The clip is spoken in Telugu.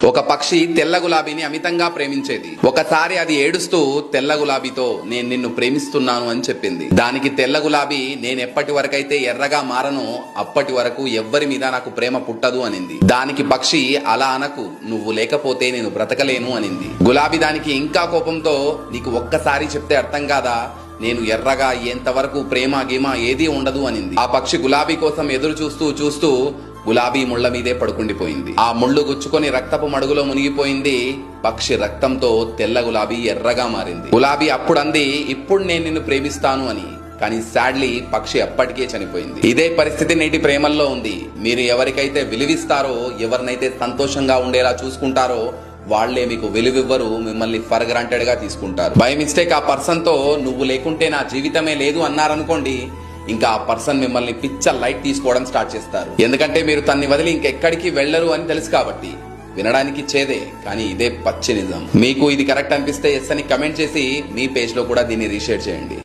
ఒక పక్షి తెల్ల గులాబీని అమితంగా ప్రేమించేది. ఒకసారి అది ఏడుస్తూ తెల్ల గులాబీతో నేను నిన్ను ప్రేమిస్తున్నాను అని చెప్పింది. దానికి తెల్ల గులాబీ నేను ఎప్పటి వరకైతే ఎర్రగా మారనో అప్పటి వరకు ఎవ్వరి మీద నాకు ప్రేమ పుట్టదు అనింది. దానికి పక్షి అలా అనకు, నువ్వు లేకపోతే నేను బ్రతకలేను అనింది. గులాబీ దానికి ఇంకా కోపంతో నీకు ఒక్కసారి చెప్తే అర్థం కాదా, నేను ఎర్రగా ఎంతవరకు ప్రేమ గీమ ఏదీ ఉండదు అనింది. ఆ పక్షి గులాబీ కోసం ఎదురు చూస్తూ చూస్తూ గులాబీ ముళ్ల మీదే పడుకుండిపోయింది. ఆ ముళ్ళు గుచ్చుకొని రక్తపు మడుగులో మునిగిపోయింది. పక్షి రక్తంతో తెల్ల గులాబీ ఎర్రగా మారింది. గులాబీ అప్పుడు అంది, ఇప్పుడు నేను నిన్ను ప్రేమిస్తాను అని. కానీ సాడ్లీ పక్షి అప్పటికే చనిపోయింది. ఇదే పరిస్థితి నేటి ప్రేమల్లో ఉంది. మీరు ఎవరికైతే విలువిస్తారో, ఎవరినైతే సంతోషంగా ఉండేలా చూసుకుంటారో వాళ్లే మీకు విలువివ్వరు, మిమ్మల్ని ఫర్ గ్రాంటెడ్ గా తీసుకుంటారు. బై మిస్టేక్ ఆ పర్సన్ తో నువ్వు లేకుంటే నా జీవితమే లేదు అన్నారనుకోండి, ఇంకా ఆ పర్సన్ మిమ్మల్ని పిచ్చ లైట్ తీసుకోవడం స్టార్ట్ చేస్తారు. ఎందుకంటే మీరు తన్ని వదిలి ఇంకెక్కడికి వెళ్లరు అని తెలుసు కాబట్టి. వినడానికి చేదే, కానీ ఇదే పచ్చి నిజం. మీకు ఇది కరెక్ట్ అనిపిస్తే ఎస్ అని కమెంట్ చేసి మీ పేజ్ లో కూడా దీన్ని రీషేర్ చేయండి.